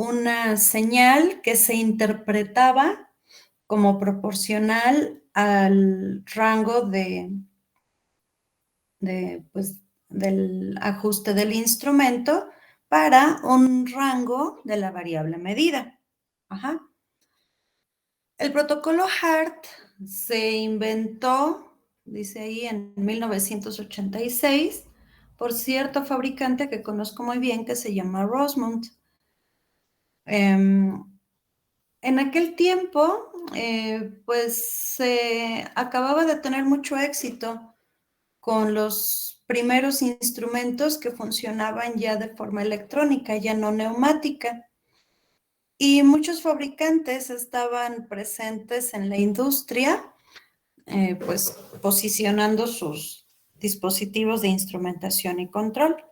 una señal que se interpretaba como proporcional al rango pues, del ajuste del instrumento para un rango de la variable medida. Ajá. El protocolo HART se inventó, dice ahí, en 1986 por cierto fabricante que conozco muy bien que se llama Rosemont. En aquel tiempo, pues se acababa de tener mucho éxito con los primeros instrumentos que funcionaban ya de forma electrónica, ya no neumática. Y muchos fabricantes estaban presentes en la industria, pues posicionando sus dispositivos de instrumentación y control.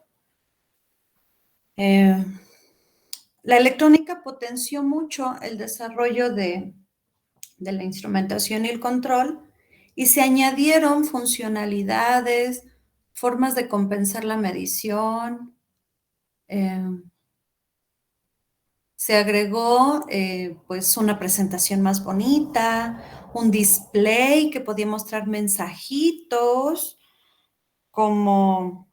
La electrónica potenció mucho el desarrollo de la instrumentación y el control y se añadieron funcionalidades, formas de compensar la medición, se agregó pues una presentación más bonita, un display que podía mostrar mensajitos, como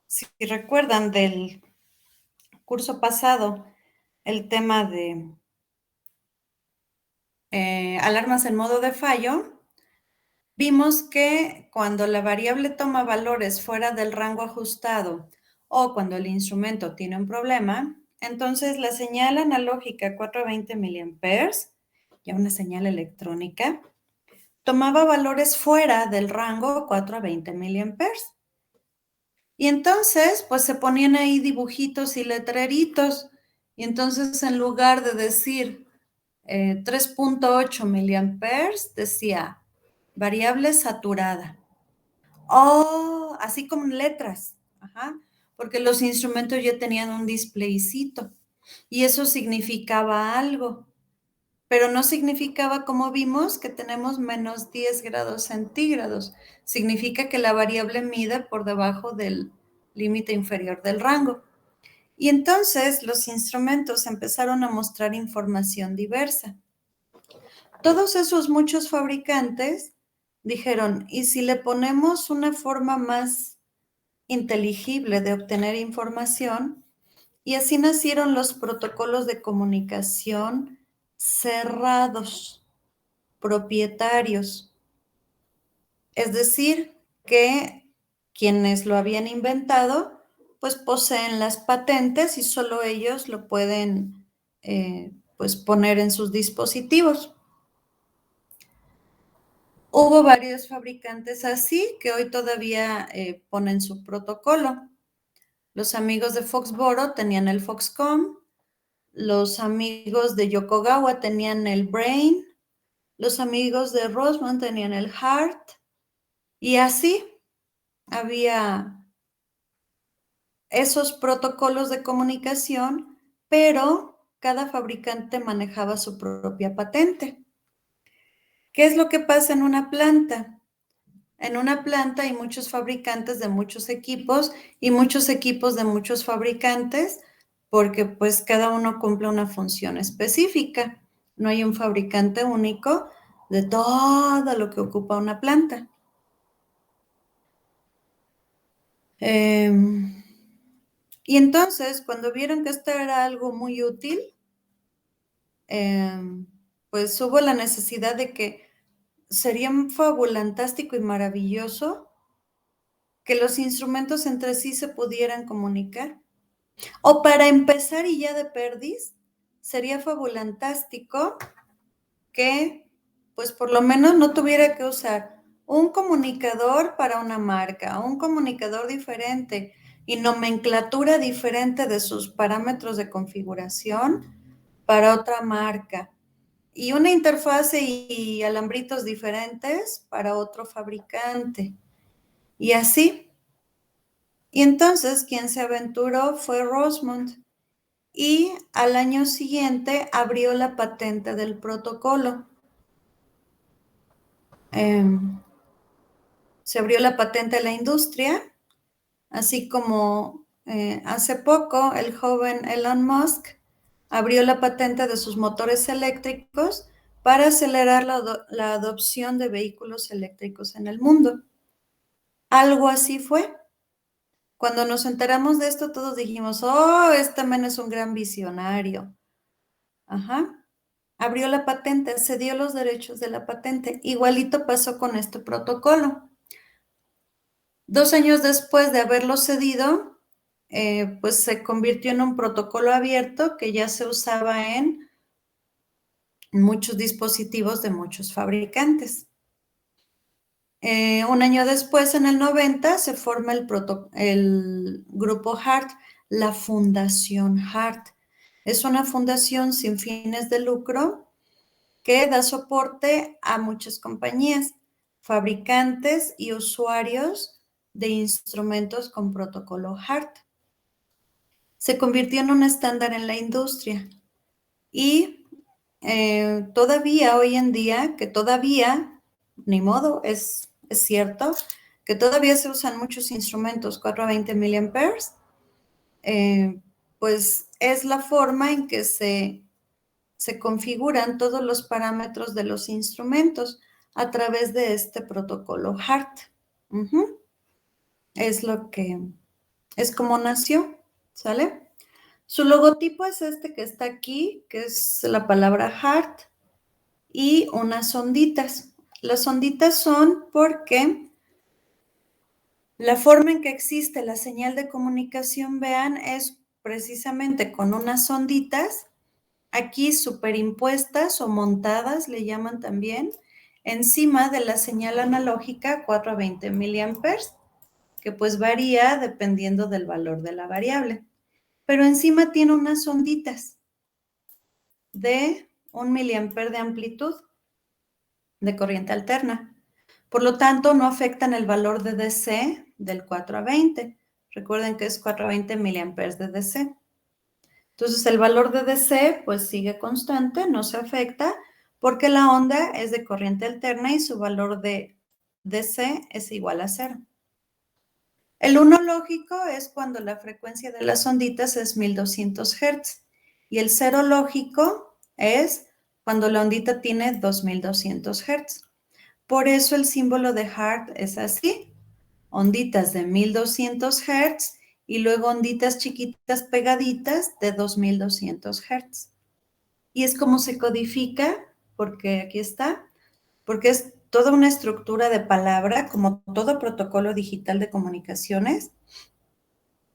si recuerdan del curso pasado, el tema de alarmas en modo de fallo, vimos que cuando la variable toma valores fuera del rango ajustado o cuando el instrumento tiene un problema, entonces la señal analógica 420 miliamperes, ya una señal electrónica, tomaba valores fuera del rango 4 a 20 miliamperes. Y entonces, pues se ponían ahí dibujitos y letreritos. Y entonces, en lugar de decir 3.8 miliamperes, decía variable saturada. Oh, así como letras. Ajá, porque los instrumentos ya tenían un displaycito. Y eso significaba algo. Pero no significaba, como vimos, que tenemos menos 10 grados centígrados. Significa que la variable mide por debajo del límite inferior del rango. Y entonces los instrumentos empezaron a mostrar información diversa. Todos esos muchos fabricantes dijeron, ¿y si le ponemos una forma más inteligible de obtener información? Y así nacieron los protocolos de comunicación cerrados, propietarios. Es decir, que quienes lo habían inventado, pues poseen las patentes y solo ellos lo pueden pues poner en sus dispositivos. Hubo varios fabricantes así que hoy todavía ponen su protocolo. Los amigos de Foxboro tenían el Foxconn, los amigos de Yokogawa tenían el Brain, los amigos de Rosemont tenían el Hart, y así había esos protocolos de comunicación, pero cada fabricante manejaba su propia patente. ¿Qué es lo que pasa en una planta? En una planta hay muchos fabricantes de muchos equipos y muchos equipos de muchos fabricantes, porque pues cada uno cumple una función específica. No hay un fabricante único de todo lo que ocupa una planta. Y entonces, cuando vieron que esto era algo muy útil, pues hubo la necesidad de que sería fabulantástico y maravilloso que los instrumentos entre sí se pudieran comunicar. O para empezar y ya de perdiz, sería fabulantástico que, pues por lo menos no tuviera que usar un comunicador para una marca, un comunicador diferente y nomenclatura diferente de sus parámetros de configuración para otra marca. Y una interfase y alambritos diferentes para otro fabricante. Y así. Y entonces quien se aventuró fue Rosemont. Y al año siguiente abrió la patente del protocolo. Se abrió la patente a la industria, así como Hace poco, el joven Elon Musk abrió la patente de sus motores eléctricos para acelerar la adopción de vehículos eléctricos en el mundo. Algo así fue. Cuando nos enteramos de esto, todos dijimos, oh, este men es un gran visionario. Ajá. Abrió la patente, cedió los derechos de la patente. Igualito pasó con este protocolo. 2 años después de haberlo cedido, pues se convirtió en un protocolo abierto que ya se usaba en muchos dispositivos de muchos fabricantes. Un año después, en el 90, se forma el grupo HART, la Fundación HART. Es una fundación sin fines de lucro que da soporte a muchas compañías, fabricantes y usuarios de instrumentos con protocolo HART. Se convirtió en un estándar en la industria y todavía hoy en día, que todavía, ni modo, es cierto, que todavía se usan muchos instrumentos 420 miliamperes, pues es la forma en que se configuran todos los parámetros de los instrumentos a través de este protocolo HART. Es como nació, ¿sale? Su logotipo es este que está aquí, que es la palabra HART, y unas onditas. Las onditas son porque la forma en que existe la señal de comunicación, vean, es precisamente con unas onditas aquí superimpuestas o montadas, le llaman también, encima de la señal analógica 420 miliamperes, que pues varía dependiendo del valor de la variable. Pero encima tiene unas onditas de 1 miliampere de amplitud de corriente alterna. Por lo tanto, no afectan el valor de DC del 4 a 20. Recuerden que es 420 miliamperes de DC. Entonces, el valor de DC pues sigue constante, no se afecta, porque la onda es de corriente alterna y su valor de DC es igual a 0. El 1 lógico es cuando la frecuencia de las onditas es 1200 Hz y el 0 lógico es cuando la ondita tiene 2200 Hz. Por eso el símbolo de HART es así, onditas de 1200 Hz y luego onditas chiquitas pegaditas de 2200 Hz. Y es como se codifica, porque aquí está, porque es toda una estructura de palabra, como todo protocolo digital de comunicaciones,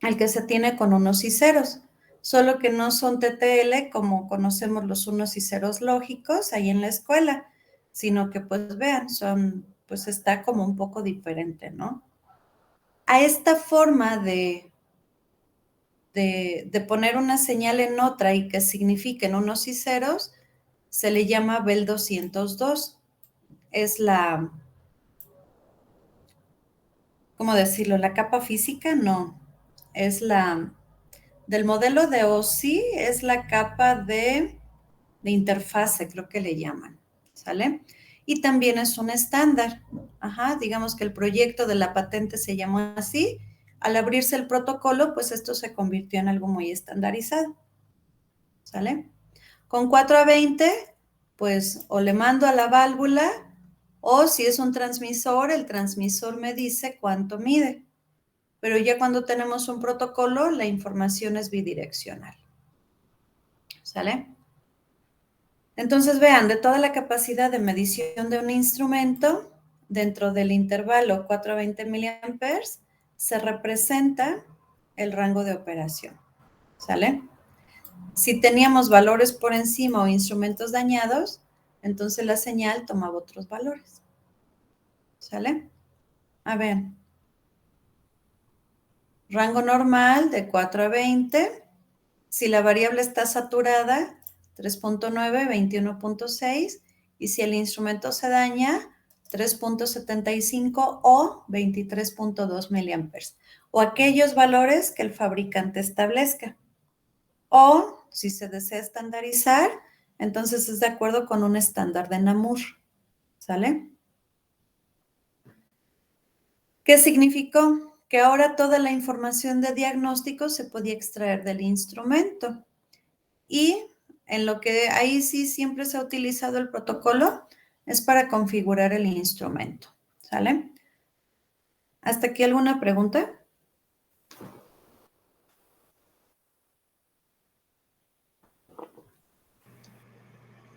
al que se tiene con unos y ceros, solo que no son TTL como conocemos los unos y ceros lógicos ahí en la escuela, sino que pues vean, pues está como un poco diferente, ¿no? A esta forma de poner una señal en otra y que signifiquen unos y ceros, se le llama Bell 202. Es ¿cómo decirlo? La capa física, no. Es del modelo de OSI, es la capa de interfase, creo que le llaman, ¿sale? Y también es un estándar. Ajá, digamos que el proyecto de la patente se llamó así. Al abrirse el protocolo, pues esto se convirtió en algo muy estandarizado, ¿sale? Con 4 a 20, pues o le mando a la válvula o si es un transmisor, el transmisor me dice cuánto mide. Pero ya cuando tenemos un protocolo, la información es bidireccional, ¿sale? Entonces, vean, de toda la capacidad de medición de un instrumento, dentro del intervalo 4 a 20 miliamperes, se representa el rango de operación, ¿sale? Si teníamos valores por encima o instrumentos dañados, entonces la señal tomaba otros valores, ¿sale? A ver, rango normal de 4 a 20. Si la variable está saturada, 3.9, 21.6, y si el instrumento se daña, 3.75 o 23.2 miliamperes, o aquellos valores que el fabricante establezca. O, si se desea estandarizar, entonces es de acuerdo con un estándar de Namur, ¿sale? ¿Qué significó? que ahora toda la información de diagnóstico se podía extraer del instrumento. Y en lo que ahí sí siempre se ha utilizado el protocolo es para configurar el instrumento. ¿Sale? ¿Hasta aquí alguna pregunta?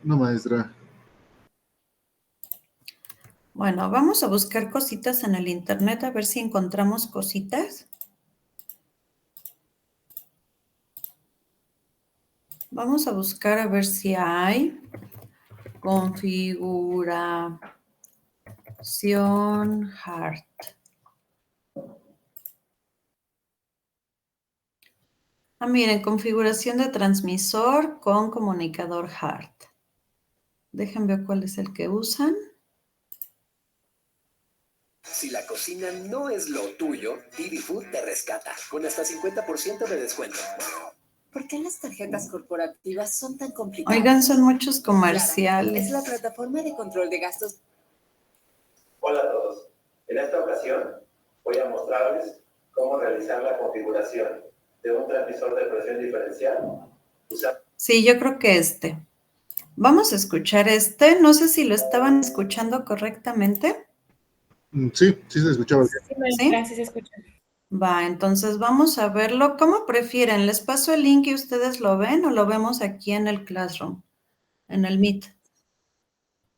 No, maestra. Bueno, vamos a buscar cositas en el internet a ver si encontramos cositas. Vamos a buscar a ver si hay configuración HART. Ah, miren, configuración de transmisor con comunicador HART. Déjenme ver cuál es el que usan. Si la cocina no es lo tuyo, Didi Food te rescata con hasta 50% de descuento. ¿Por qué las tarjetas corporativas son tan complicadas? Oigan, son muchos comerciales. Es la plataforma de control de gastos. Hola a todos. En esta ocasión voy a mostrarles cómo realizar la configuración de un transmisor de presión diferencial. Sí, yo creo que este. Vamos a escuchar este. No sé si lo estaban escuchando correctamente. Sí, sí se escuchaba bien. ¿Sí? Sí se escucha. Va, entonces vamos a verlo. ¿Cómo prefieren? ¿Les paso el link y ustedes lo ven o lo vemos aquí en el Classroom, en el Meet?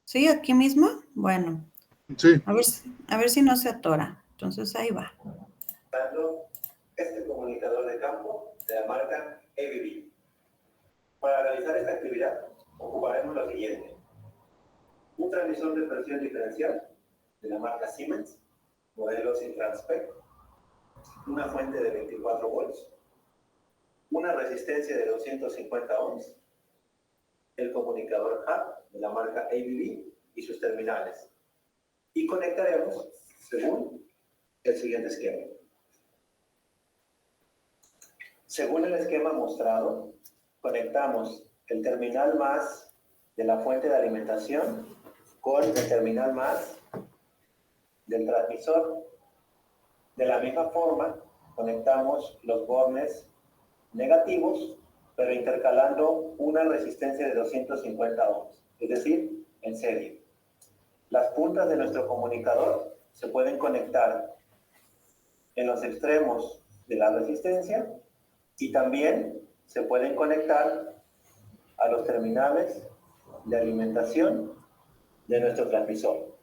¿Sí? ¿Aquí mismo? Bueno, Sí. a ver si no se atora. Entonces ahí va. Este comunicador de campo de la marca ABB. Para realizar esta actividad ocuparemos lo siguiente. Un transmisor de presión diferencial de la marca Siemens, modelo Sintrans-Spec, una fuente de 24 volts, una resistencia de 250 ohms, el comunicador HART de la marca ABB y sus terminales. Y conectaremos según el siguiente esquema. Según el esquema mostrado, conectamos el terminal más de la fuente de alimentación con el terminal más del transmisor. De la misma forma, conectamos los bornes negativos, pero intercalando una resistencia de 250 ohms, es decir, en serie. Las puntas de nuestro comunicador se pueden conectar en los extremos de la resistencia y también se pueden conectar a los terminales de alimentación de nuestro transmisor.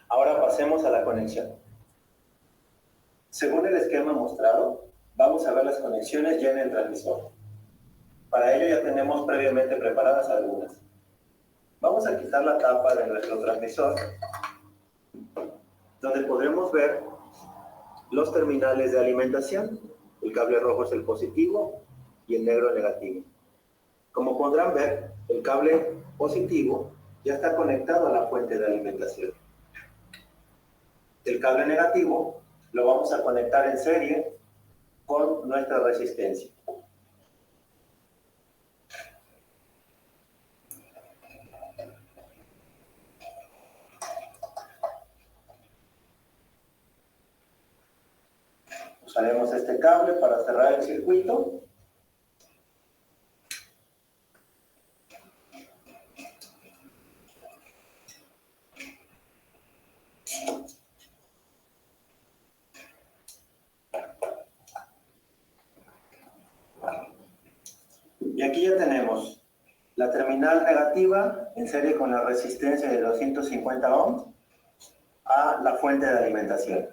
Ahora pasemos a la conexión. Según el esquema mostrado, vamos a ver las conexiones ya en el transmisor. Para ello ya tenemos previamente preparadas algunas. Vamos a quitar la tapa de nuestro transmisor, donde podremos ver los terminales de alimentación. El cable rojo es el positivo y el negro el negativo. Como podrán ver, el cable positivo ya está conectado a la fuente de alimentación. El cable negativo lo vamos a conectar en serie con nuestra resistencia. Usaremos este cable para cerrar el circuito. Y aquí ya tenemos la terminal negativa en serie con la resistencia de 250 ohms a la fuente de alimentación.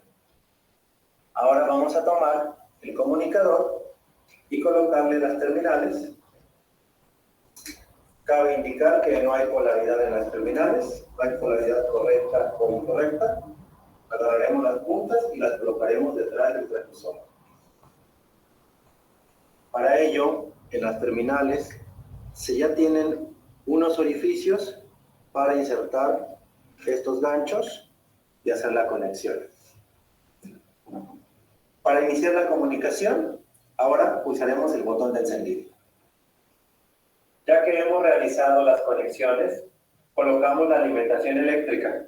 Ahora vamos a tomar el comunicador y colocarle las terminales. Cabe indicar que no hay polaridad en las terminales, no hay polaridad correcta o incorrecta. Agarraremos las puntas y las colocaremos detrás del transmisor. Para ello, en las terminales se ya tienen unos orificios para insertar estos ganchos y hacer la conexión. Para iniciar la comunicación, ahora pulsaremos el botón de encendido. Ya que hemos realizado las conexiones, colocamos la alimentación eléctrica.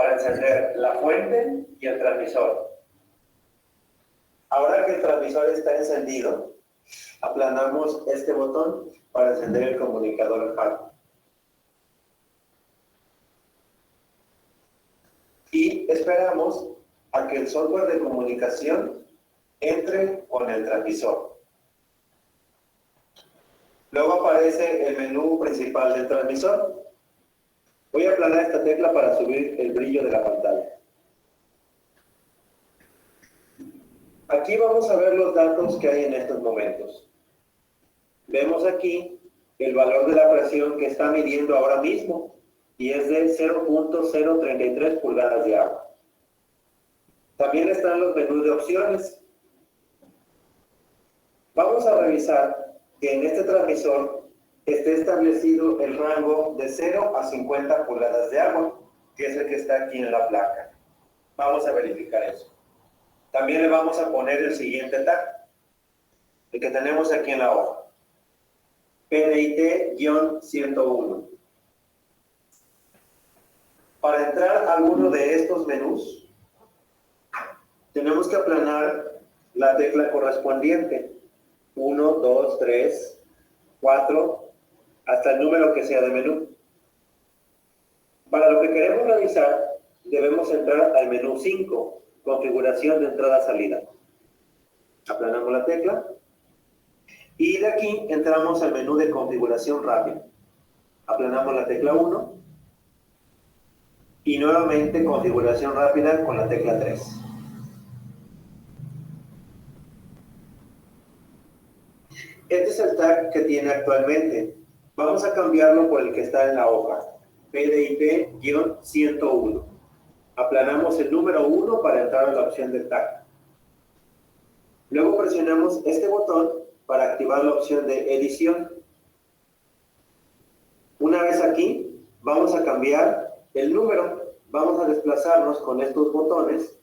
para encender la fuente y el transmisor. Ahora que el transmisor está encendido, aplanamos este botón para encender el comunicador HAL. Y esperamos a que el software de comunicación entre con el transmisor. Luego aparece el menú principal del transmisor. Voy a aplanar esta tecla para subir el brillo de la pantalla. Aquí vamos a ver los datos que hay en estos momentos. Vemos aquí el valor de la presión que está midiendo ahora mismo y es de 0.033 pulgadas de agua. También están los menús de opciones. Vamos a revisar que en este transmisor esté establecido el rango de 0 a 50 pulgadas de agua, que es el que está aquí en la placa. Vamos a verificar eso. También le vamos a poner el siguiente tag, el que tenemos aquí en la hoja. PDIT-101. Para entrar a alguno de estos menús, tenemos que aplanar la tecla correspondiente. 1, 2, 3, 4, hasta el número que sea de menú. Para lo que queremos realizar, debemos entrar al menú 5, configuración de entrada-salida. Aplanamos la tecla y de aquí entramos al menú de configuración rápida. Aplanamos la tecla 1 y nuevamente configuración rápida con la tecla 3. Este es el tag que tiene actualmente. Vamos a cambiarlo por el que está en la hoja, PDIT-101. Aplanamos el número 1 para entrar a la opción del tag. Luego presionamos este botón para activar la opción de edición. Una vez aquí, vamos a cambiar el número. Vamos a desplazarnos con estos botones.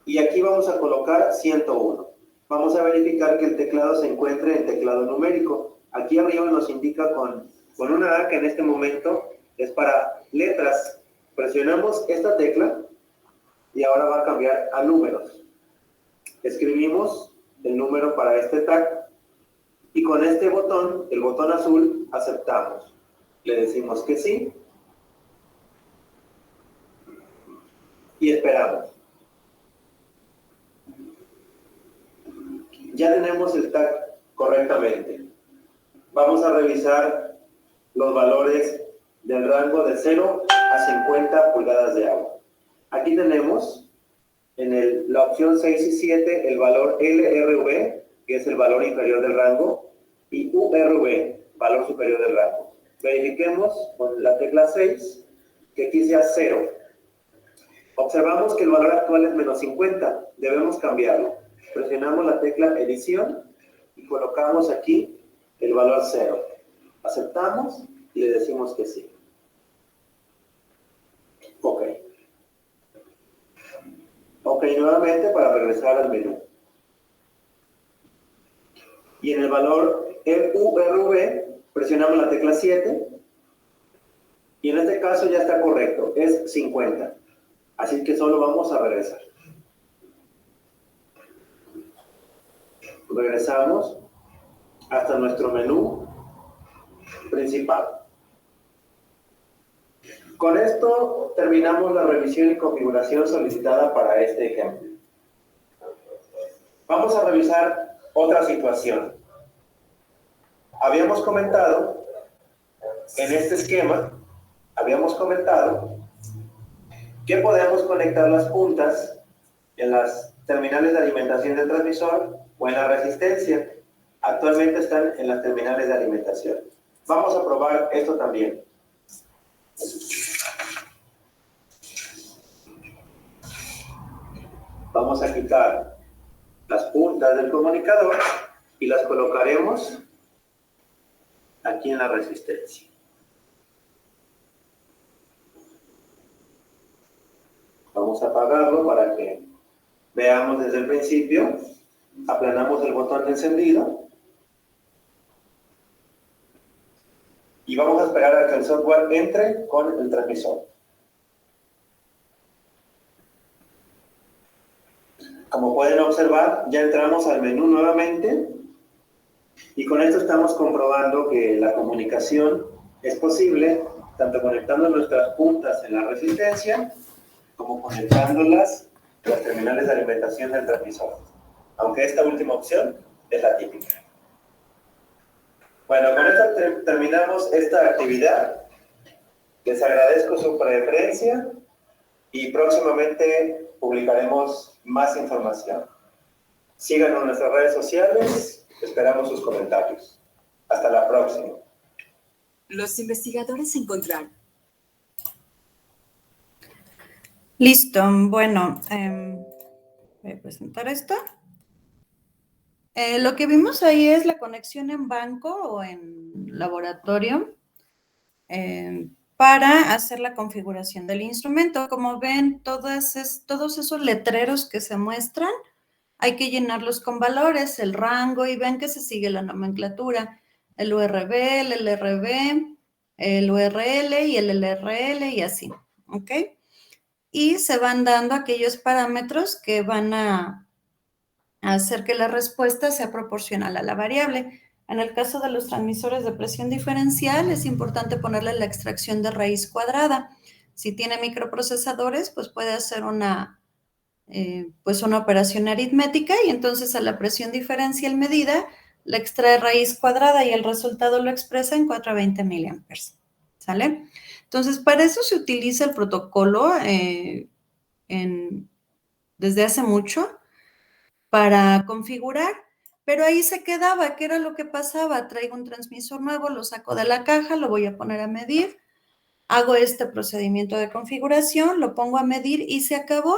Y aquí vamos a colocar 101. Vamos a verificar que el teclado se encuentre en teclado numérico. Aquí arriba nos indica con una A que en este momento es para letras. Presionamos esta tecla y ahora va a cambiar a números. Escribimos el número para este tag y con este botón, el botón azul, aceptamos. Le decimos que sí y esperamos. Ya tenemos el tag correctamente. Vamos a revisar los valores del rango de 0 a 50 pulgadas de agua. Aquí tenemos en la opción 6 y 7 el valor LRV, que es el valor inferior del rango, y URV, valor superior del rango. Verifiquemos con la tecla 6 que aquí sea 0. Observamos que el valor actual es menos 50. Debemos cambiarlo. Presionamos la tecla edición y colocamos aquí el valor 0. Aceptamos y le decimos que sí. Ok. Ok, nuevamente para regresar al menú. Y en el valor URV presionamos la tecla 7 y en este caso ya está correcto, es 50. Así que solo vamos a regresar. Regresamos hasta nuestro menú principal. Con esto terminamos la revisión y configuración solicitada para este ejemplo. Vamos a revisar otra situación. Habíamos comentado, en este esquema, que podemos conectar las puntas en las terminales de alimentación del transmisor o en la resistencia. Actualmente están en las terminales de alimentación. Vamos a probar esto también. Vamos a quitar las puntas del comunicador y las colocaremos aquí en la resistencia. Vamos a apagarlo para que veamos desde el principio. Aplanamos el botón de encendido. Y vamos a esperar a que el software entre con el transmisor. Como pueden observar, ya entramos al menú nuevamente y con esto estamos comprobando que la comunicación es posible tanto conectando nuestras puntas en la resistencia como conectándolas a las terminales de alimentación del transmisor. Aunque esta última opción es la típica. Bueno, con esto terminamos esta actividad. Les agradezco su preferencia y próximamente publicaremos más información. Síganos en nuestras redes sociales, esperamos sus comentarios. Hasta la próxima. Los investigadores encontraron. Listo, bueno, voy a presentar esto. Lo que vimos ahí es la conexión en banco o en laboratorio para hacer la configuración del instrumento. Como ven, todos esos letreros que se muestran, hay que llenarlos con valores, el rango, y ven que se sigue la nomenclatura, el URB, el LRB, el URL y el LRL y así, ¿ok? Y se van dando aquellos parámetros que van a hacer que la respuesta sea proporcional a la variable. En el caso de los transmisores de presión diferencial, es importante ponerle la extracción de raíz cuadrada. Si tiene microprocesadores, pues puede hacer una operación aritmética y entonces a la presión diferencial medida le extrae raíz cuadrada y el resultado lo expresa en 420 miliamperes. ¿Sale? Entonces, para eso se utiliza el protocolo desde hace mucho, para configurar, pero ahí se quedaba. ¿Qué era lo que pasaba? Traigo un transmisor nuevo, lo saco de la caja, lo voy a poner a medir, hago este procedimiento de configuración, lo pongo a medir y se acabó.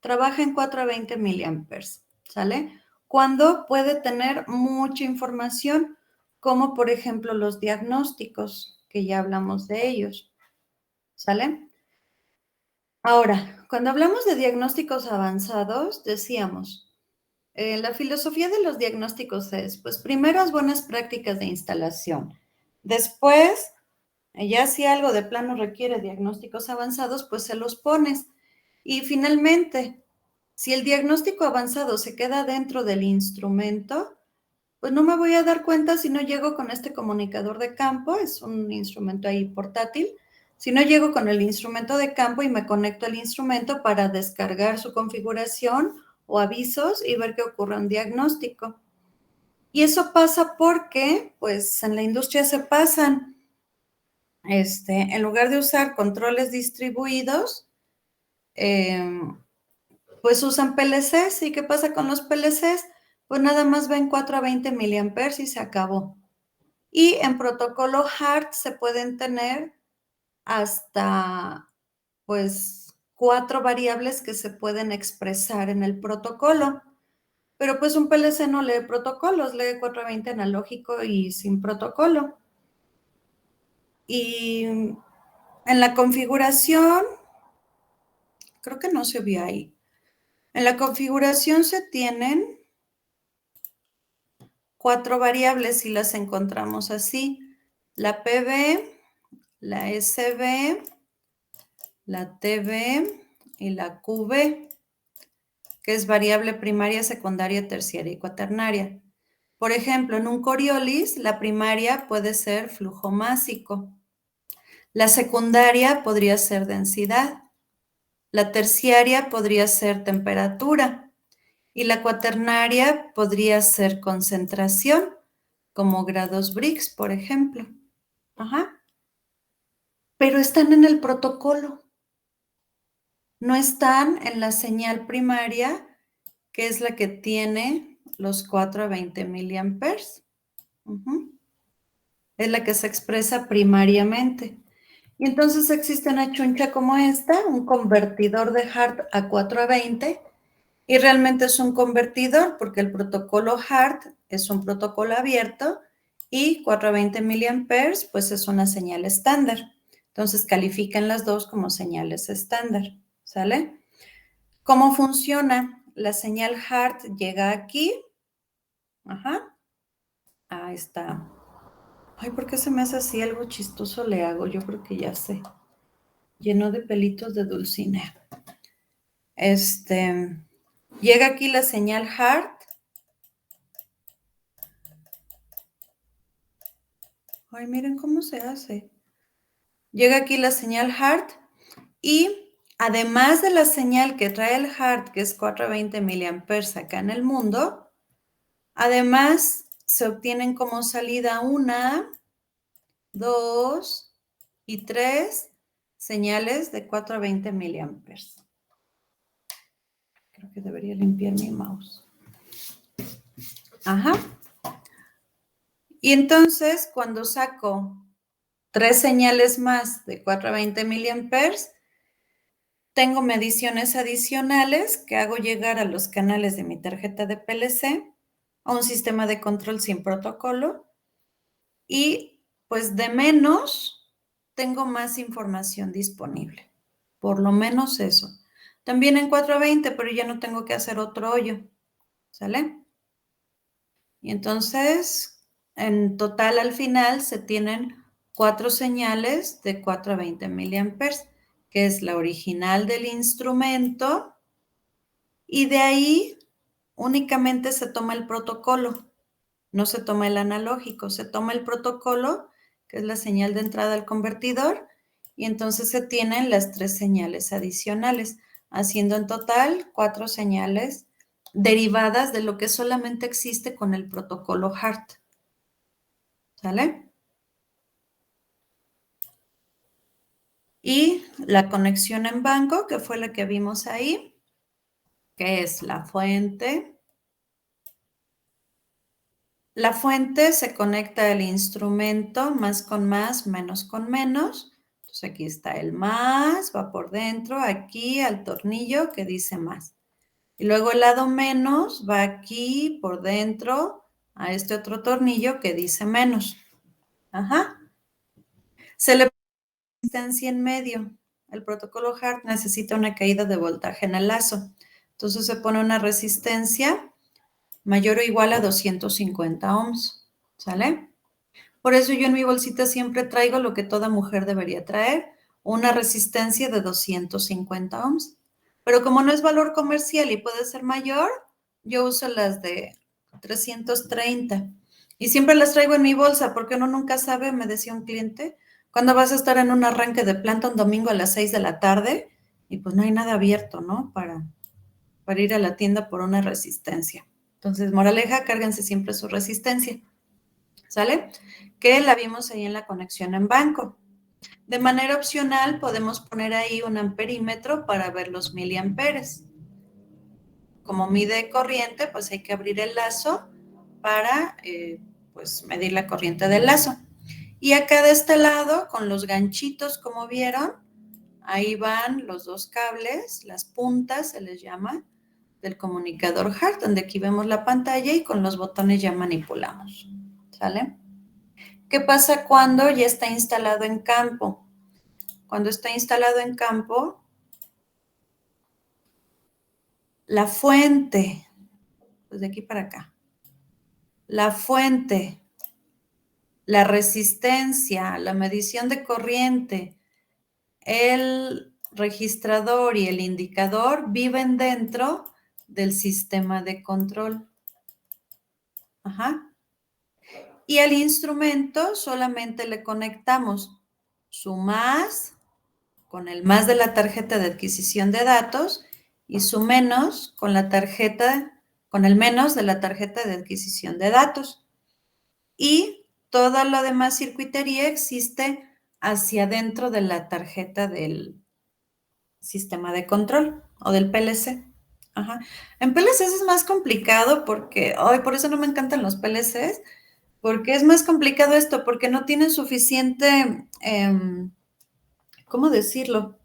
Trabaja en 420 miliamperes, ¿sale? Cuando puede tener mucha información, como por ejemplo los diagnósticos, que ya hablamos de ellos, ¿sale? Ahora, cuando hablamos de diagnósticos avanzados, decíamos, la filosofía de los diagnósticos es, pues, primero, buenas prácticas de instalación. Después, ya si algo de plano requiere diagnósticos avanzados, pues se los pones. Y finalmente, si el diagnóstico avanzado se queda dentro del instrumento, pues no me voy a dar cuenta si no llego con este comunicador de campo, es un instrumento ahí portátil, si no llego con el instrumento de campo y me conecto al instrumento para descargar su configuración o avisos y ver qué ocurre un diagnóstico. Y eso pasa porque, pues, en la industria se pasan, en lugar de usar controles distribuidos, pues usan PLCs. ¿Y qué pasa con los PLCs? Pues nada más ven 4 a 20 miliamperes y se acabó. Y en protocolo HART se pueden tener hasta, pues, 4 variables que se pueden expresar en el protocolo. Pero pues un PLC no lee protocolos, lee 420 analógico y sin protocolo. Y en la configuración, creo que no se vio ahí. En la configuración se tienen 4 variables y las encontramos así: la PB, la SB, la TB y la QB, que es variable primaria, secundaria, terciaria y cuaternaria. Por ejemplo, en un Coriolis, la primaria puede ser flujo másico. La secundaria podría ser densidad. La terciaria podría ser temperatura. Y la cuaternaria podría ser concentración, como grados Brix, por ejemplo. Ajá. Pero están en el protocolo. No están en la señal primaria, que es la que tiene los 4 a 20 miliamperes. Es la que se expresa primariamente. Y entonces existe una chuncha como esta, un convertidor de HART a 4 a 20, y realmente es un convertidor porque el protocolo HART es un protocolo abierto y 4 a 20 miliamperes pues es una señal estándar. Entonces califican las dos como señales estándar, ¿sale? ¿Cómo funciona? La señal HART llega aquí, ahí está Ay, ¿por qué se me hace así? Algo chistoso le hago. Yo creo que ya sé. Llenó de pelitos de Dulcinea. Llega aquí la señal heart. Ay, miren cómo se hace. Llega aquí la señal heart y además de la señal que trae el heart, que es 420 miliamperes acá en el mundo, además se obtienen como salida 1, 2 y 3 señales de 420 miliamperes. Creo que debería limpiar mi mouse. Ajá. Y entonces, cuando saco 3 señales más de 420 miliamperes, tengo mediciones adicionales que hago llegar a los canales de mi tarjeta de PLC, a un sistema de control sin protocolo, y pues de menos tengo más información disponible. Por lo menos eso. También en 420, pero ya no tengo que hacer otro hoyo. ¿Sale? Y entonces, en total al final se tienen 4 señales de 420 miliamperes, que es la original del instrumento, y de ahí únicamente se toma el protocolo, no se toma el analógico, se toma el protocolo, que es la señal de entrada al convertidor, y entonces se tienen las 3 señales adicionales, haciendo en total 4 señales derivadas de lo que solamente existe con el protocolo HART. ¿Sale? Y la conexión en banco, que fue la que vimos ahí, que es la fuente. La fuente se conecta al instrumento más con más, menos con menos. Entonces aquí está el más, va por dentro, aquí al tornillo que dice más. Y luego el lado menos va aquí por dentro a este otro tornillo que dice menos. Ajá. Se le pone resistencia en medio. El protocolo HART necesita una caída de voltaje en el lazo. Entonces se pone una resistencia mayor o igual a 250 ohms. ¿Sale? Por eso yo en mi bolsita siempre traigo lo que toda mujer debería traer, una resistencia de 250 ohms. Pero como no es valor comercial y puede ser mayor, yo uso las de 330. Y siempre las traigo en mi bolsa porque uno nunca sabe, me decía un cliente, cuando vas a estar en un arranque de planta un domingo a las 6 de la tarde y pues no hay nada abierto, ¿no? Para ir a la tienda por una resistencia. Entonces, moraleja, cárguense siempre su resistencia. ¿Sale? Que la vimos ahí en la conexión en banco. De manera opcional, podemos poner ahí un amperímetro para ver los miliamperes. Como mide corriente, pues hay que abrir el lazo para pues medir la corriente del lazo. Y acá de este lado, con los ganchitos, como vieron, ahí van los 2 cables, las puntas se les llama, del comunicador HART, donde aquí vemos la pantalla y con los botones ya manipulamos. ¿Sale? ¿Qué pasa cuando ya está instalado en campo? Cuando está instalado en campo, la fuente, pues de aquí para acá, la fuente, la resistencia, la medición de corriente, el registrador y el indicador viven dentro del sistema de control. Ajá. Y al instrumento solamente le conectamos su más con el más de la tarjeta de adquisición de datos y su menos con la tarjeta, con el menos de la tarjeta de adquisición de datos. Y toda la demás circuitería existe hacia adentro de la tarjeta del sistema de control o del PLC. Ajá. En PLCs es más complicado porque, por eso no me encantan los PLCs, porque es más complicado esto, porque no tienen suficiente, ¿cómo decirlo?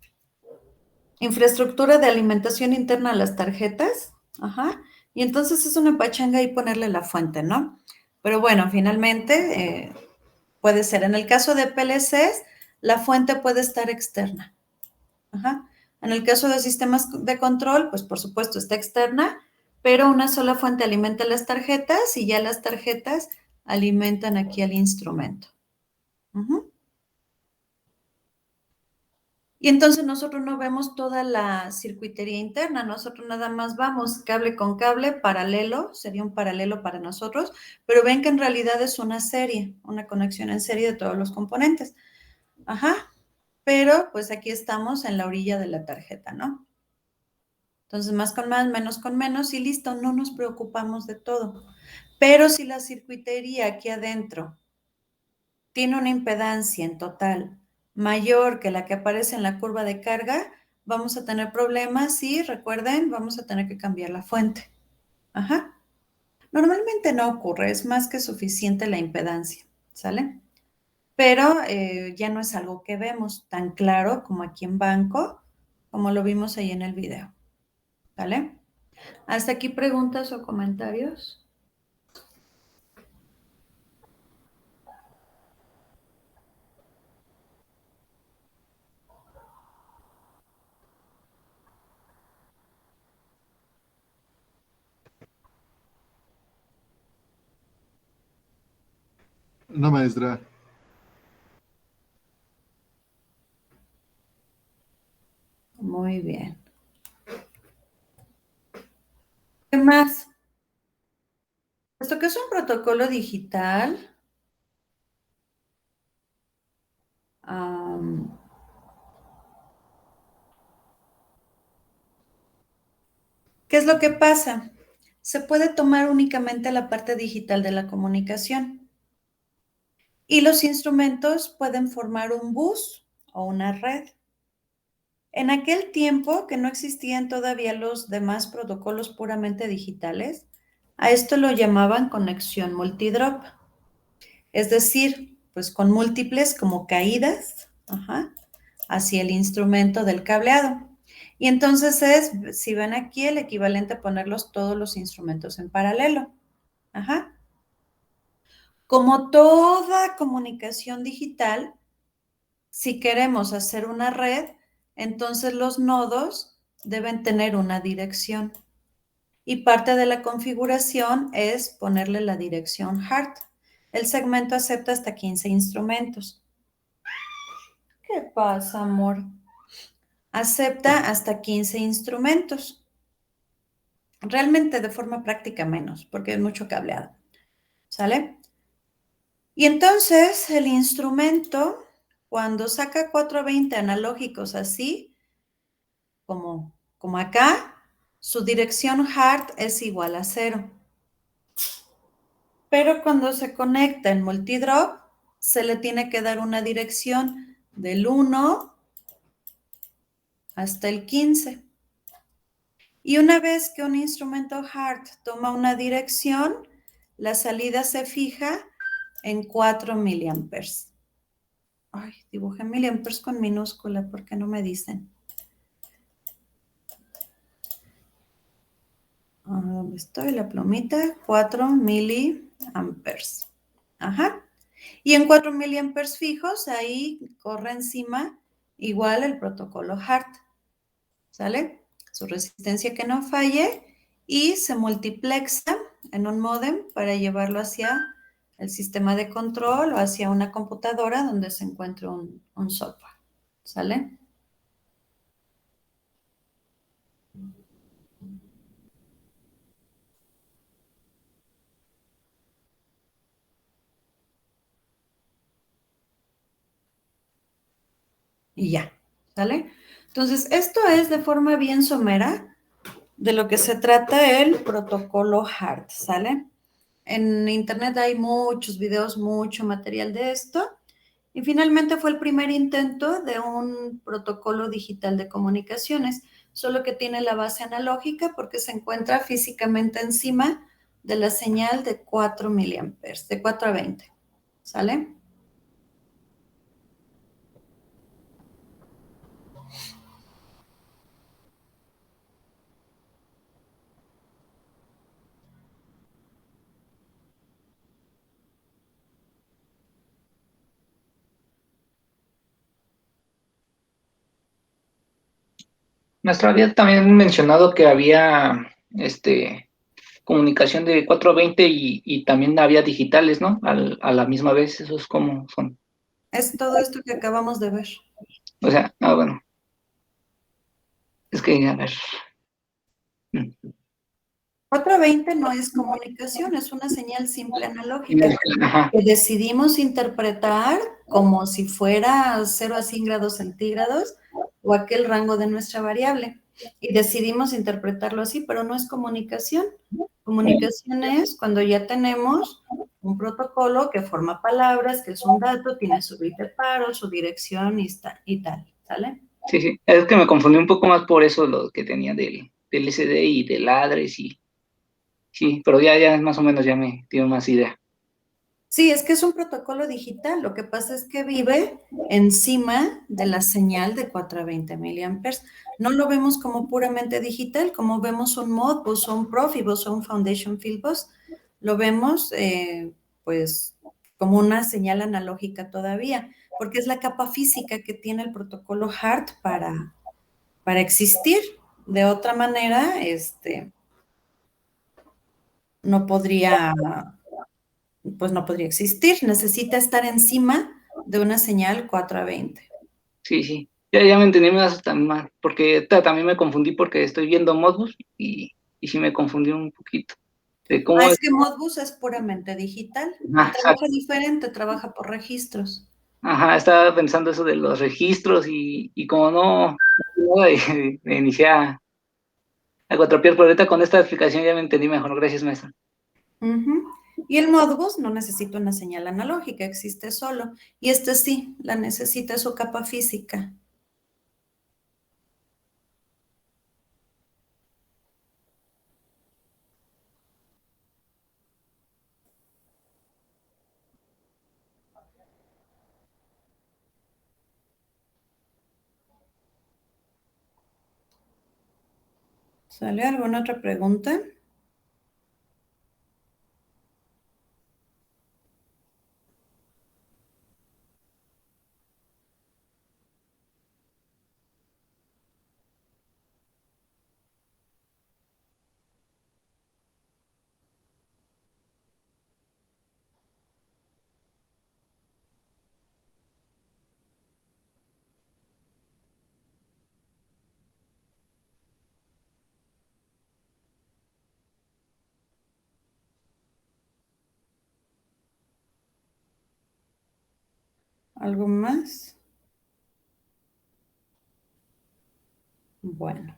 Infraestructura de alimentación interna a las tarjetas. Ajá. Y entonces es una pachanga ahí ponerle la fuente, ¿no? Pero bueno, finalmente puede ser. En el caso de PLCs, la fuente puede estar externa. Ajá. En el caso de sistemas de control, pues por supuesto está externa, pero una sola fuente alimenta las tarjetas y ya las tarjetas alimentan aquí al instrumento. Ujú. Y entonces nosotros no vemos toda la circuitería interna, nosotros nada más vamos cable con cable, paralelo, sería un paralelo para nosotros, pero ven que en realidad es una serie, una conexión en serie de todos los componentes. Ajá, pero pues aquí estamos en la orilla de la tarjeta, ¿no? Entonces más con más, menos con menos y listo, no nos preocupamos de todo. Pero si la circuitería aquí adentro tiene una impedancia en total mayor que la que aparece en la curva de carga, vamos a tener problemas y recuerden, vamos a tener que cambiar la fuente. Ajá. Normalmente no ocurre, es más que suficiente la impedancia, ¿sale? Pero ya no es algo que vemos tan claro como aquí en banco, como lo vimos ahí en el video, ¿vale? ¿Hasta aquí preguntas o comentarios? No, maestra. Muy bien. ¿Qué más? Puesto que es un protocolo digital, ¿qué es lo que pasa? Se puede tomar únicamente la parte digital de la comunicación y los instrumentos pueden formar un bus o una red. En aquel tiempo que no existían todavía los demás protocolos puramente digitales, a esto lo llamaban conexión multidrop, es decir, pues con múltiples como caídas, hacia el instrumento del cableado. Y entonces es, si ven aquí, el equivalente a ponerlos todos los instrumentos en paralelo. Ajá. Como toda comunicación digital, si queremos hacer una red, entonces los nodos deben tener una dirección. Y parte de la configuración es ponerle la dirección hard. El segmento acepta hasta 15 instrumentos. ¿Qué pasa, amor? Acepta hasta 15 instrumentos. Realmente de forma práctica menos, porque es mucho cableado. ¿Sale? Y entonces el instrumento, cuando saca 420 analógicos así, como acá, su dirección hard es igual a 0. Pero cuando se conecta en multidrop, se le tiene que dar una dirección del 1 hasta el 15. Y una vez que un instrumento hard toma una dirección, la salida se fija en 4 miliamperes. Ay, dibujé miliamperes con minúscula, ¿por qué no me dicen? ¿Dónde estoy? La plumita, 4 miliamperes. Ajá. Y en 4 miliamperes fijos, ahí corre encima igual el protocolo HART. ¿Sale? Su resistencia que no falle y se multiplexa en un módem para llevarlo hacia el sistema de control o hacia una computadora donde se encuentre un software. ¿Sale? Y ya, ¿sale? Entonces, esto es de forma bien somera de lo que se trata el protocolo HART, ¿sale? En internet hay muchos videos, mucho material de esto. Y finalmente fue el primer intento de un protocolo digital de comunicaciones, solo que tiene la base analógica porque se encuentra físicamente encima de la señal de 4 miliamperes, de 4 a 20, ¿sale? Maestra, había también mencionado que había comunicación de 420 y también había digitales, ¿no? A la misma vez, ¿esos cómo son? Es todo esto que acabamos de ver. O sea, bueno. Es que, a ver. 420 no es comunicación, es una señal simple analógica Ajá. que decidimos interpretar como si fuera 0 a 100 grados centígrados o aquel rango de nuestra variable. Y decidimos interpretarlo así, pero no es comunicación. Comunicación es cuando ya tenemos un protocolo que forma palabras, que es un dato, tiene su bit de paro, su dirección y tal, ¿sale? Sí, sí. Es que me confundí un poco más por eso lo que tenía del SD y del address y sí, pero ya más o menos ya me dio más idea. Sí, es que es un protocolo digital. Lo que pasa es que vive encima de la señal de 420 miliamperes. No lo vemos como puramente digital, como vemos un Modbus o un Profibus o un Foundation Fieldbus. Lo vemos, pues, como una señal analógica todavía, porque es la capa física que tiene el protocolo HART para existir. De otra manera, no podría pues no podría existir. Necesita estar encima de una señal 4 a 20. Sí, sí. Ya me entendí más, porque también me confundí porque estoy viendo Modbus y sí me confundí un poquito de cómo es. Es que Modbus es puramente digital. Trabaja diferente, trabaja por registros. Ajá, estaba pensando eso de los registros y como no me inicié a cuatropiar, pero ahorita con esta explicación ya me entendí mejor. Gracias, maestra. Y el Modbus no necesita una señal analógica, existe solo. Y este sí, la necesita su capa física. ¿Sale alguna otra pregunta? ¿Algo más? Bueno.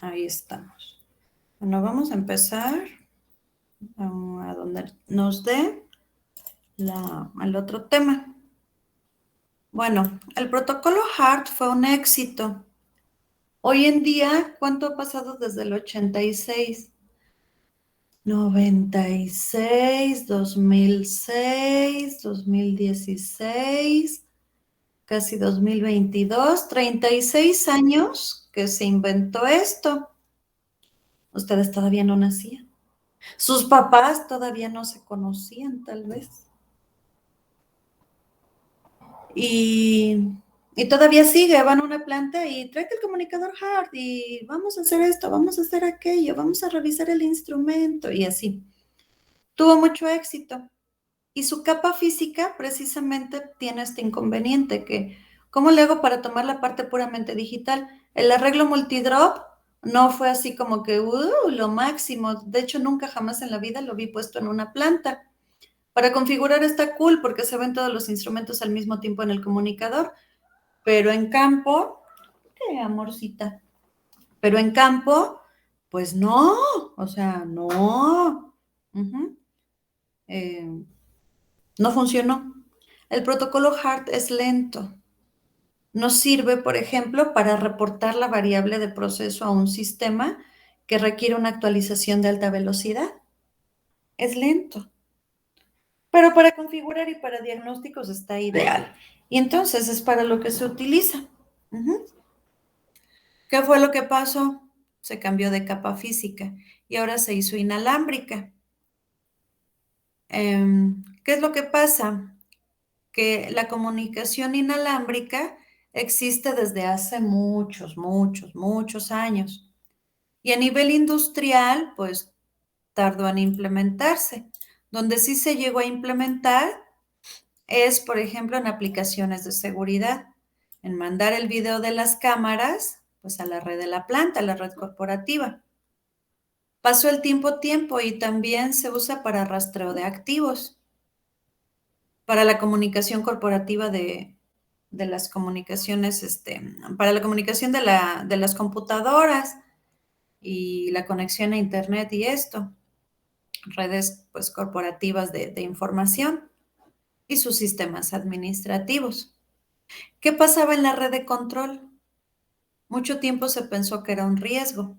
Ahí estamos. Bueno, vamos a empezar a donde nos dé el otro tema. Bueno, el protocolo HART fue un éxito. Hoy en día, ¿cuánto ha pasado desde el 86? 96, 2006, 2016, casi 2022, 36 años que se inventó esto. Ustedes todavía no nacían. Sus papás todavía no se conocían, tal vez. Y todavía sigue, van a una planta y tráete el comunicador HART y vamos a hacer esto, vamos a hacer aquello, vamos a revisar el instrumento y así. Tuvo mucho éxito. Y su capa física precisamente tiene este inconveniente que, ¿cómo le hago para tomar la parte puramente digital? El arreglo multidrop no fue así como que, lo máximo. De hecho, nunca jamás en la vida lo vi puesto en una planta. Para configurar está cool porque se ven todos los instrumentos al mismo tiempo en el comunicador, pero en campo, ¿qué amorcita? Pero en campo, pues no, o sea, no. No funcionó. El protocolo HART es lento. No sirve, por ejemplo, para reportar la variable de proceso a un sistema que requiere una actualización de alta velocidad. Es lento. Pero para configurar y para diagnósticos está ideal. Y entonces es para lo que se utiliza. ¿Qué fue lo que pasó? Se cambió de capa física y ahora se hizo inalámbrica. ¿Qué es lo que pasa? Que la comunicación inalámbrica existe desde hace muchos, muchos, muchos años. Y a nivel industrial, pues tardó en implementarse. Donde sí se llegó a implementar es, por ejemplo, en aplicaciones de seguridad, en mandar el video de las cámaras, pues a la red de la planta, a la red corporativa. Pasó el tiempo y también se usa para rastreo de activos, para la comunicación corporativa de las comunicaciones, para la comunicación de las computadoras y la conexión a internet y esto, redes pues corporativas de información y sus sistemas administrativos. ¿Qué pasaba en la red de control? Mucho tiempo se pensó que era un riesgo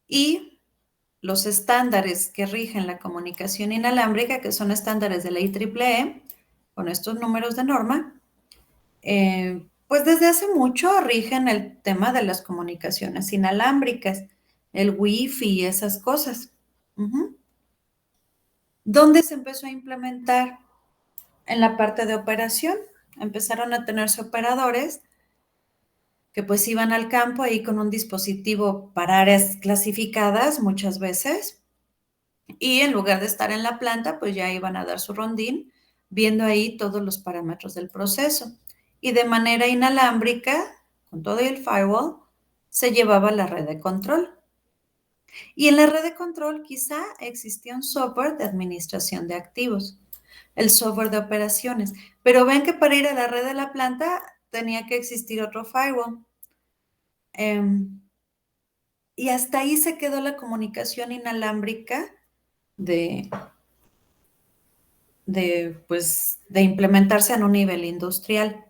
y los estándares que rigen la comunicación inalámbrica, que son estándares de la IEEE, con estos números de norma, pues desde hace mucho rigen el tema de las comunicaciones inalámbricas, el Wi-Fi y esas cosas. ¿Dónde se empezó a implementar? En la parte de operación. Empezaron a tenerse operadores que pues iban al campo ahí con un dispositivo para áreas clasificadas muchas veces y en lugar de estar en la planta pues ya iban a dar su rondín viendo ahí todos los parámetros del proceso y de manera inalámbrica con todo el firewall se llevaba la red de control y en la red de control quizá existía un software de administración de activos, el software de operaciones, pero ven que para ir a la red de la planta tenía que existir otro firewall. Y hasta ahí se quedó la comunicación inalámbrica pues, de implementarse en un nivel industrial.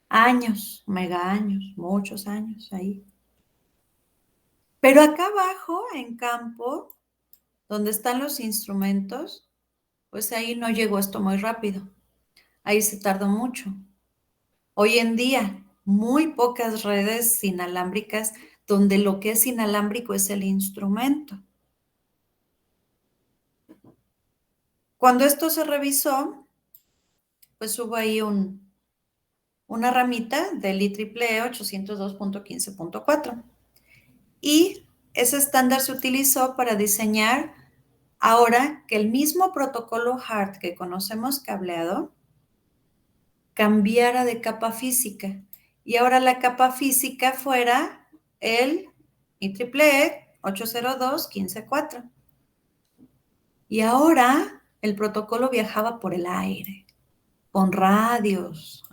Años, mega años, muchos años ahí. Pero acá abajo, en campo, donde están los instrumentos, pues ahí no llegó esto muy rápido. Ahí se tardó mucho. Hoy en día, muy pocas redes inalámbricas donde lo que es inalámbrico es el instrumento. Cuando esto se revisó, pues hubo ahí una ramita del IEEE 802.15.4 y ese estándar se utilizó para diseñar ahora que el mismo protocolo HART que conocemos cableado cambiara de capa física y ahora la capa física fuera el IEEE 802.15.4 y ahora el protocolo viajaba por el aire con radios,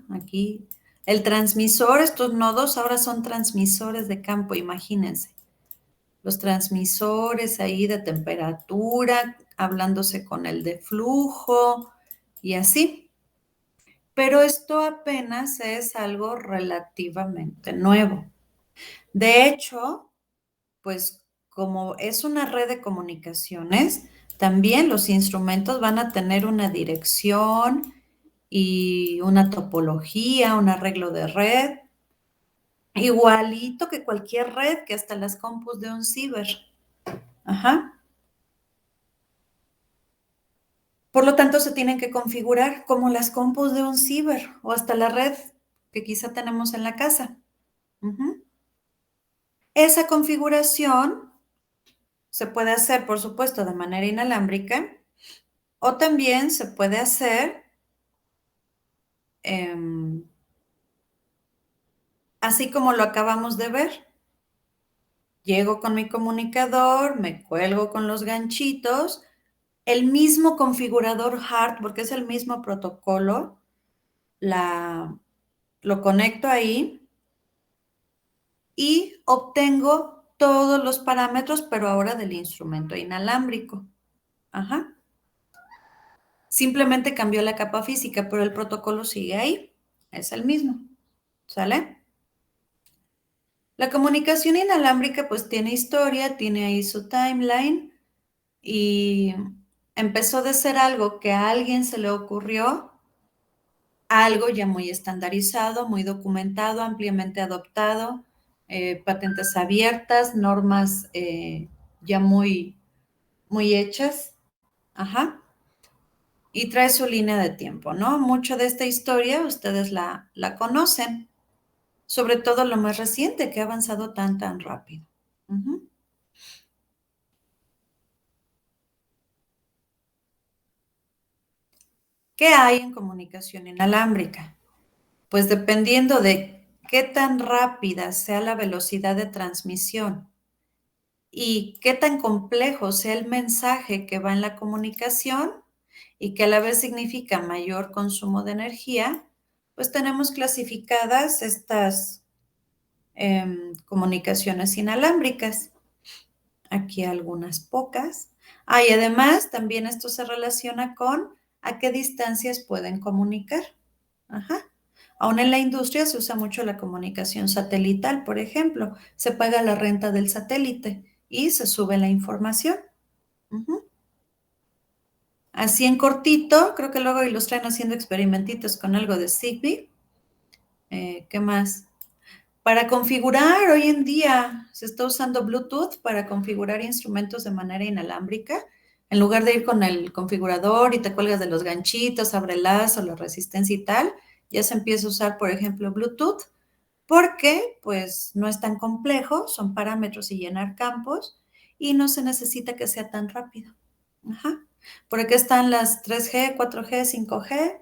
aquí. El transmisor, estos nodos ahora son transmisores de campo, imagínense. Los transmisores ahí de temperatura, hablándose con el de flujo y así. Pero esto apenas es algo relativamente nuevo. De hecho, pues como es una red de comunicaciones, también los instrumentos van a tener una dirección y una topología, un arreglo de red, igualito que cualquier red, que hasta las compus de un ciber. Por lo tanto, se tienen que configurar como las compus de un ciber o hasta la red que quizá tenemos en la casa. Esa configuración se puede hacer, por supuesto, de manera inalámbrica o también se puede hacer así como lo acabamos de ver. Llego con mi comunicador, me cuelgo con los ganchitos, el mismo configurador HART, porque es el mismo protocolo, lo conecto ahí y obtengo todos los parámetros, pero ahora del instrumento inalámbrico. Simplemente cambió la capa física, pero el protocolo sigue ahí. Es el mismo. ¿Sale? La comunicación inalámbrica pues tiene historia, tiene ahí su timeline y empezó de ser algo que a alguien se le ocurrió, algo ya muy estandarizado, muy documentado, ampliamente adoptado, patentes abiertas, normas ya muy hechas. y trae su línea de tiempo, ¿no? Mucho de esta historia ustedes la conocen, sobre todo lo más reciente que ha avanzado tan rápido. Ujú. ¿Qué hay en comunicación inalámbrica? Pues dependiendo de qué tan rápida sea la velocidad de transmisión y qué tan complejo sea el mensaje que va en la comunicación y que a la vez significa mayor consumo de energía, pues tenemos clasificadas estas comunicaciones inalámbricas. Aquí algunas pocas. Y además también esto se relaciona con a qué distancias pueden comunicar. Ajá. Aún en la industria se usa mucho la comunicación satelital, por ejemplo. Se paga la renta del satélite y se sube la información. Ujú. Así en cortito, creo que luego ilustran haciendo experimentitos con algo de Zigbee. ¿Qué más? Para configurar, hoy en día se está usando Bluetooth para configurar instrumentos de manera inalámbrica. En lugar de ir con el configurador y te cuelgas de los ganchitos, abre el lazo, la resistencia y tal, ya se empieza a usar, por ejemplo, Bluetooth, porque pues no es tan complejo, son parámetros y llenar campos y no se necesita que sea tan rápido. Ajá. Por aquí están las 3G, 4G, 5G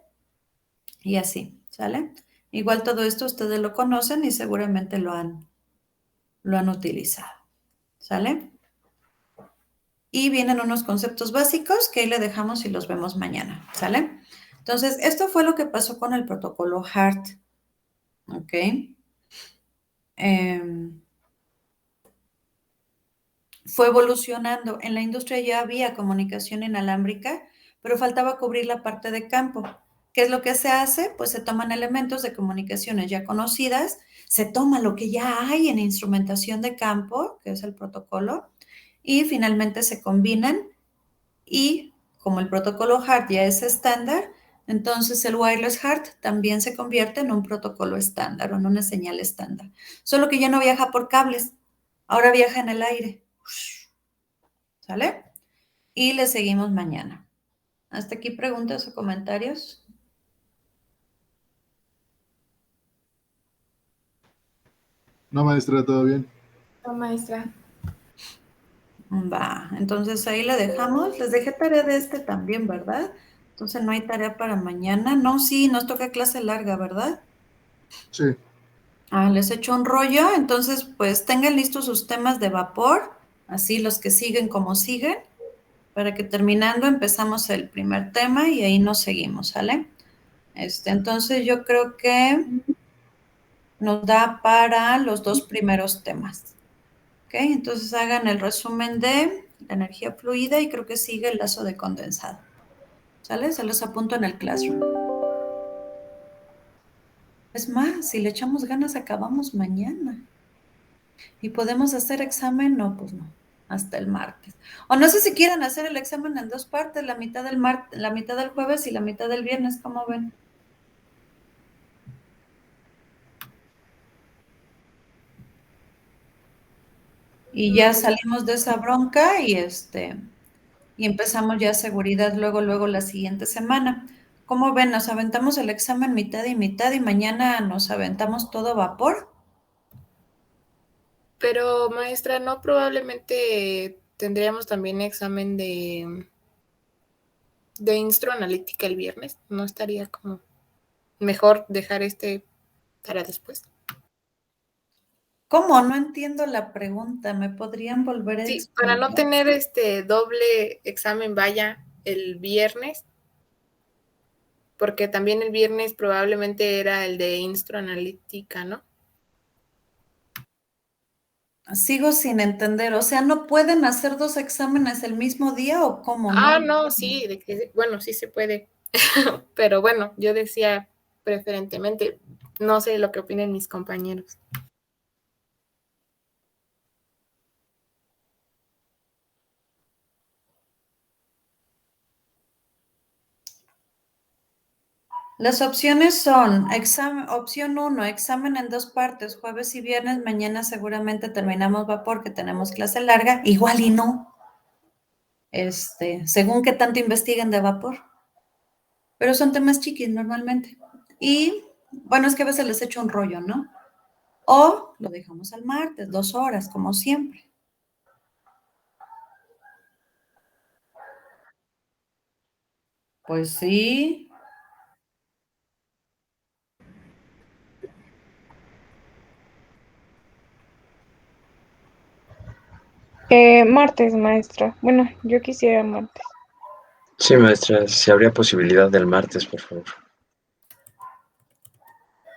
y así, ¿sale? Igual todo esto ustedes lo conocen y seguramente lo han utilizado, ¿sale? Y vienen unos conceptos básicos que ahí le dejamos y los vemos mañana, ¿sale? Entonces, esto fue lo que pasó con el protocolo HART, ¿ok? Fue evolucionando. En la industria ya había comunicación inalámbrica, pero faltaba cubrir la parte de campo. ¿Qué es lo que se hace? Pues se toman elementos de comunicaciones ya conocidas, se toma lo que ya hay en instrumentación de campo, que es el protocolo, y finalmente se combinan y como el protocolo HART ya es estándar, entonces el wireless HART también se convierte en un protocolo estándar o en una señal estándar. Solo que ya no viaja por cables, ahora viaja en el aire. ¿Sale? Y le seguimos mañana. Hasta aquí preguntas o comentarios. No, maestra, todo bien. No, maestra. Va, entonces ahí le dejamos. Les dejé tarea de este también, ¿verdad? Entonces no hay tarea para mañana. No, sí, nos toca clase larga, ¿verdad? Sí. Les echo un rollo. Entonces, pues tengan listos sus temas de vapor, así los que siguen como siguen, para que terminando empezamos el primer tema y ahí nos seguimos, ¿sale? Entonces yo creo que nos da para los dos primeros temas. ¿Ok? Entonces hagan el resumen de la energía fluida y creo que sigue el lazo de condensado. ¿Sale? Se los apunto en el Classroom. Es más, si le echamos ganas, acabamos mañana. ¿Y podemos hacer examen? No, pues no. Hasta el martes. O no sé si quieren hacer el examen en dos partes, la mitad la mitad del jueves y la mitad del viernes, ¿cómo ven? Y ya salimos de esa bronca y y empezamos ya seguridad luego la siguiente semana. ¿Cómo ven? Nos aventamos el examen mitad y mañana nos aventamos todo vapor. Pero, maestra, ¿no probablemente tendríamos también examen de Instro Analítica el viernes? ¿No estaría como mejor dejar para después? ¿Cómo? No entiendo la pregunta. ¿Me podrían volver a Sí, explicar? para no tener doble examen, vaya, el viernes, porque también el viernes probablemente era el de Instro Analítica, ¿no? Sigo sin entender. O sea, ¿no pueden hacer dos exámenes el mismo día o cómo? No, sí, bueno, sí se puede. Pero bueno, yo decía preferentemente, no sé lo que opinen mis compañeros. Las opciones son, opción 1, examen en dos partes, jueves y viernes, mañana seguramente terminamos vapor, que tenemos clase larga, igual y no, según qué tanto investiguen de vapor. Pero son temas chiquis normalmente. Y bueno, es que a veces les echo un rollo, ¿no? O lo dejamos al martes, 2 horas, como siempre. Pues sí. Martes, maestra. Bueno, yo quisiera martes. Sí, maestra, si habría posibilidad del martes, por favor.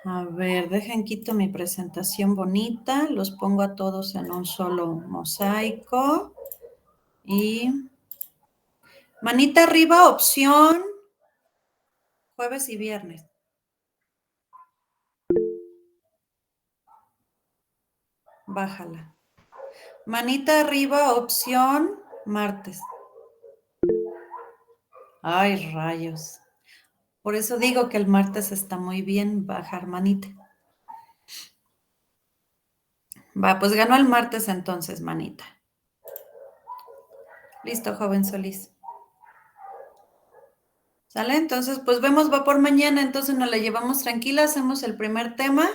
A ver, dejen quito mi presentación bonita, los pongo a todos en un solo mosaico y manita arriba, opción jueves y viernes. Bájala. Manita arriba, opción martes. Ay, rayos. Por eso digo que el martes está muy bien bajar manita. Va, pues ganó el martes entonces, manita. Listo, joven Solís. ¿Sale? Entonces, pues vemos, va por mañana, entonces nos la llevamos tranquila, hacemos el primer tema,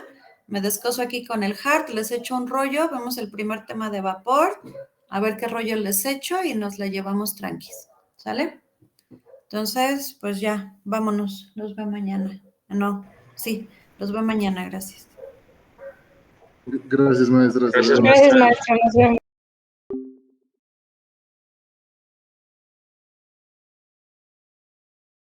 me descoso aquí con el heart, les echo un rollo, vemos el primer tema de vapor, a ver qué rollo les echo y nos la llevamos tranquis. ¿Sale? Entonces, pues ya, vámonos, los veo mañana. No, sí, los veo mañana, gracias. Gracias, maestra. Hasta Gracias, luego. Gracias, maestra. Nos vemos.